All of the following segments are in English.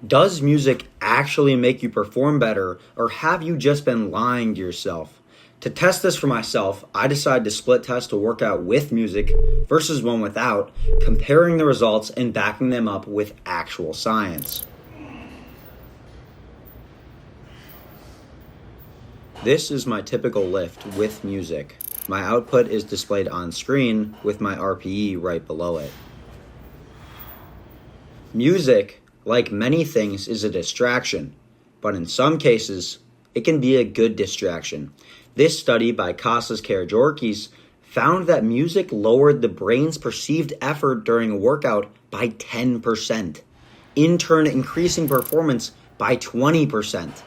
Does music actually make you perform better, or have you just been lying to yourself? To test this for myself, I decided to split test a workout with music versus one without, comparing the results and backing them up with actual science. This is my typical lift with music. My output is displayed on screen with my RPE right below it. Music, like many things, is a distraction, but in some cases, it can be a good distraction. This study by Kostas found that music lowered the brain's perceived effort during a workout by 10%, in turn increasing performance by 20%.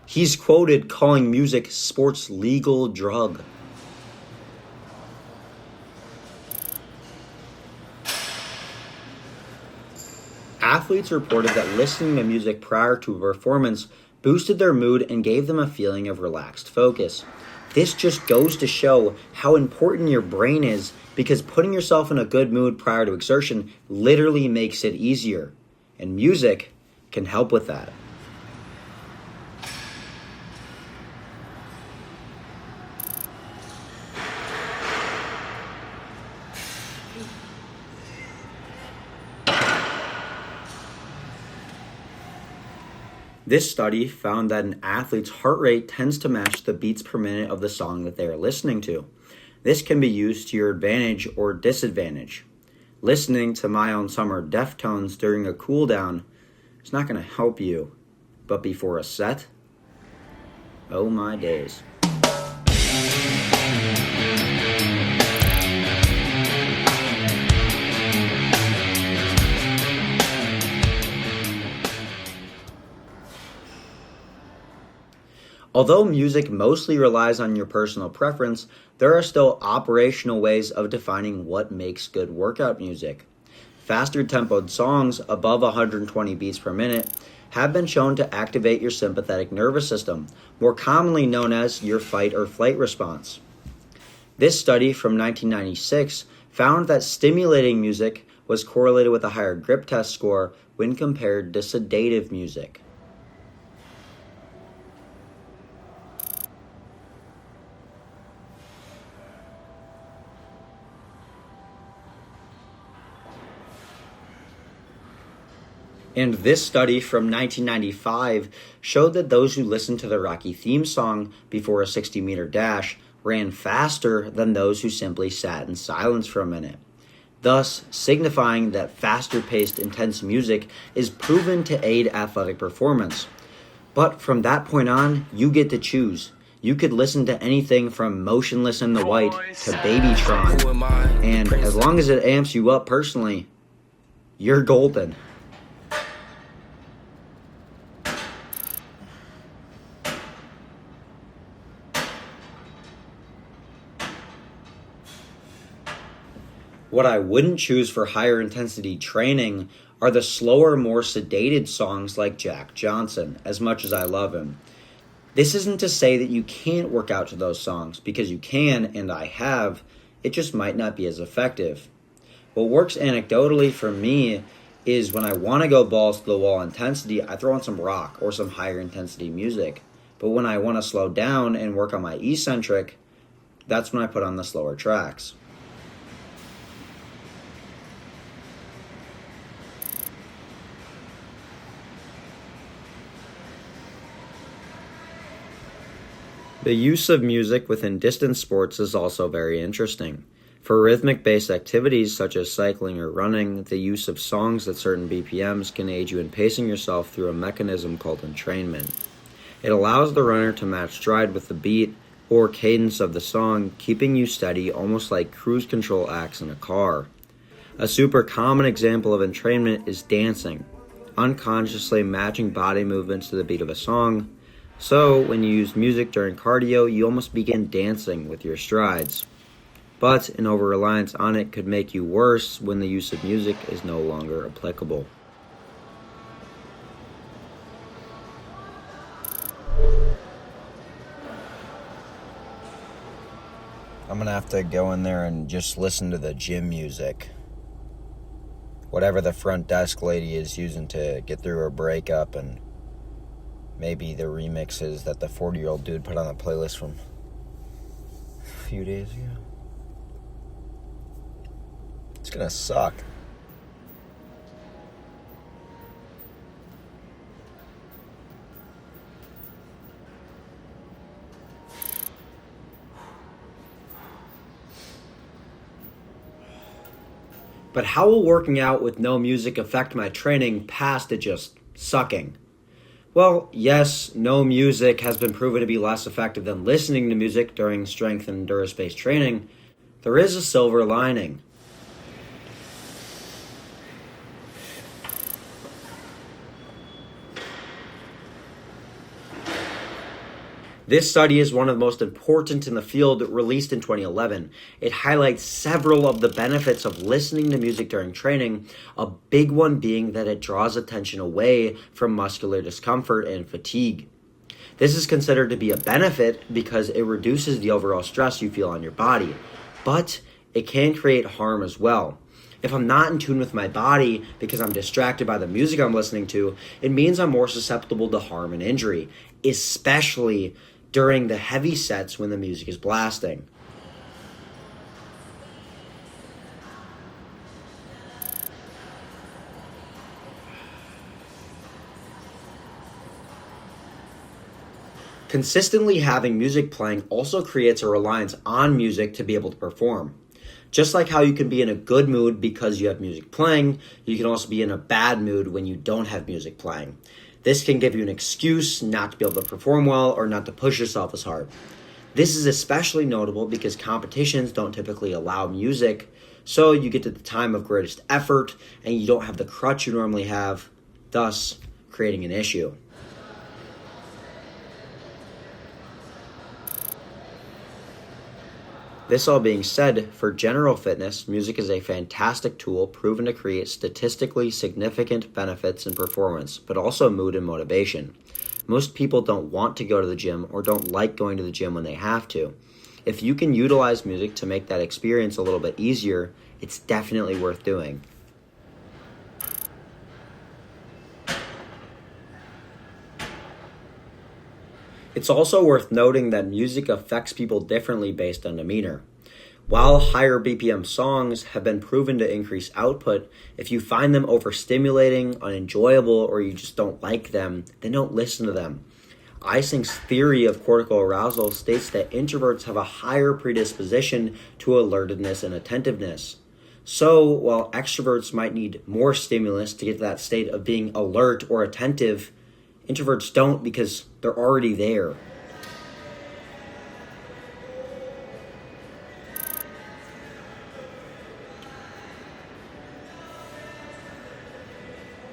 He's quoted calling music sports' legal drug. Athletes reported that listening to music prior to a performance boosted their mood and gave them a feeling of relaxed focus. This just goes to show how important your brain is, because putting yourself in a good mood prior to exertion literally makes it easier, and music can help with that. This study found that an athlete's heart rate tends to match the beats per minute of the song that they are listening to. This can be used to your advantage or disadvantage. Listening to My Own Summer Deftones during a cool down is not going to help you, but before a set, oh my days. Although music mostly relies on your personal preference, there are still operational ways of defining what makes good workout music. Faster tempoed songs above 120 beats per minute have been shown to activate your sympathetic nervous system, more commonly known as your fight or flight response. This study from 1996 found that stimulating music was correlated with a higher grip test score when compared to sedative music. And this study from 1995 showed that those who listened to the Rocky theme song before a 60-meter dash ran faster than those who simply sat in silence for a minute, thus signifying that faster-paced, intense music is proven to aid athletic performance. But from that point on, you get to choose. You could listen to anything from Motionless in the White to Babytron, and as long as it amps you up personally, you're golden. What I wouldn't choose for higher intensity training are the slower, more sedated songs like Jack Johnson, as much as I love him. This isn't to say that you can't work out to those songs, because you can, and I have. It just might not be as effective. What works anecdotally for me is when I want to go balls to the wall intensity, I throw on some rock or some higher intensity music. But when I want to slow down and work on my eccentric, that's when I put on the slower tracks. The use of music within distance sports is also very interesting. For rhythmic-based activities such as cycling or running, the use of songs at certain BPMs can aid you in pacing yourself through a mechanism called entrainment. It allows the runner to match stride with the beat or cadence of the song, keeping you steady almost like cruise control acts in a car. A super common example of entrainment is dancing, unconsciously matching body movements to the beat of a song. So, when you use music during cardio, you almost begin dancing with your strides. But an over-reliance on it could make you worse when the use of music is no longer applicable. I'm going to have to go in there and just listen to the gym music. whatever the front desk lady is using to get through her breakup, and maybe the remixes that the 40-year-old dude put on the playlist from a few days ago. It's gonna suck. But how will working out with no music affect my training past it just sucking? Well, yes, no music has been proven to be less effective than listening to music during strength and endurance-based training. There is a silver lining. This study is one of the most important in the field, released in 2011. It highlights several of the benefits of listening to music during training, a big one being that it draws attention away from muscular discomfort and fatigue. This is considered to be a benefit because it reduces the overall stress you feel on your body, but it can create harm as well. If I'm not in tune with my body because I'm distracted by the music I'm listening to, it means I'm more susceptible to harm and injury, especially during the heavy sets when the music is blasting. Consistently having music playing also creates a reliance on music to be able to perform. Just like how you can be in a good mood because you have music playing, you can also be in a bad mood when you don't have music playing. This can give you an excuse not to be able to perform well or not to push yourself as hard. This is especially notable because competitions don't typically allow music, so you get to the time of greatest effort and you don't have the crutch you normally have, thus creating an issue. This all being said, for general fitness, music is a fantastic tool proven to create statistically significant benefits in performance, but also mood and motivation. Most people don't want to go to the gym or don't like going to the gym when they have to. If you can utilize music to make that experience a little bit easier, it's definitely worth doing. It's also worth noting that music affects people differently based on demeanor. While higher BPM songs have been proven to increase output, if you find them overstimulating, unenjoyable, or you just don't like them, then don't listen to them. Eysenck's theory of cortical arousal states that introverts have a higher predisposition to alertedness and attentiveness. So, while extroverts might need more stimulus to get to that state of being alert or attentive, introverts don't because they're already there.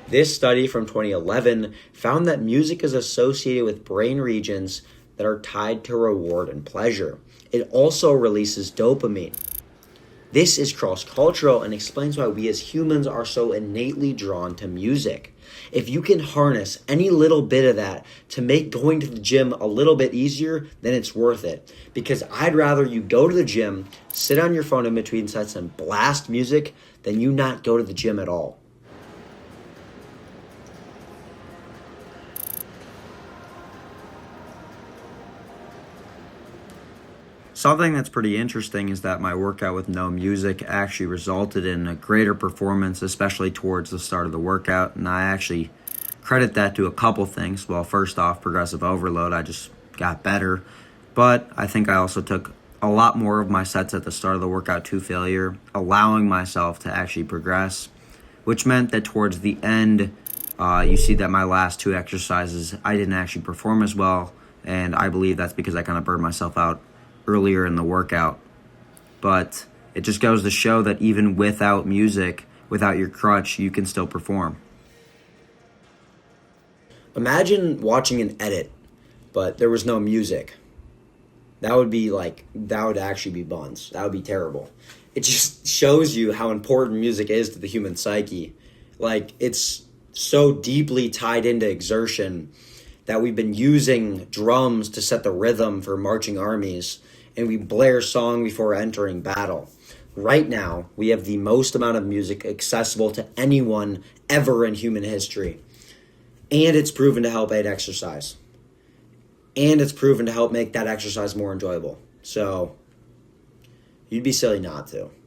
This study from 2011 found that music is associated with brain regions that are tied to reward and pleasure. It also releases dopamine. This is cross-cultural and explains why we as humans are so innately drawn to music. If you can harness any little bit of that to make going to the gym a little bit easier, then it's worth it. Because I'd rather you go to the gym, sit on your phone in between sets and blast music than you not go to the gym at all. Something that's pretty interesting is that my workout with no music actually resulted in a greater performance, especially towards the start of the workout. And I actually credit that to a couple things. Well, first off, progressive overload. I just got better. But I think I also took a lot more of my sets at the start of the workout to failure, allowing myself to actually progress, which meant that towards the end, you see that my last two exercises, I didn't actually perform as well. And I believe that's because I kind of burned myself out earlier in the workout. But it just goes to show that even without music, without your crutch, you can still perform. Imagine watching an edit, but there was no music. That would actually be buns. That would be terrible. It just shows you how important music is to the human psyche. It's so deeply tied into exertion that we've been using drums to set the rhythm for marching armies, and we blare song before entering battle. Right now, we have the most amount of music accessible to anyone ever in human history. And it's proven to help aid exercise. And it's proven to help make that exercise more enjoyable. So, you'd be silly not to.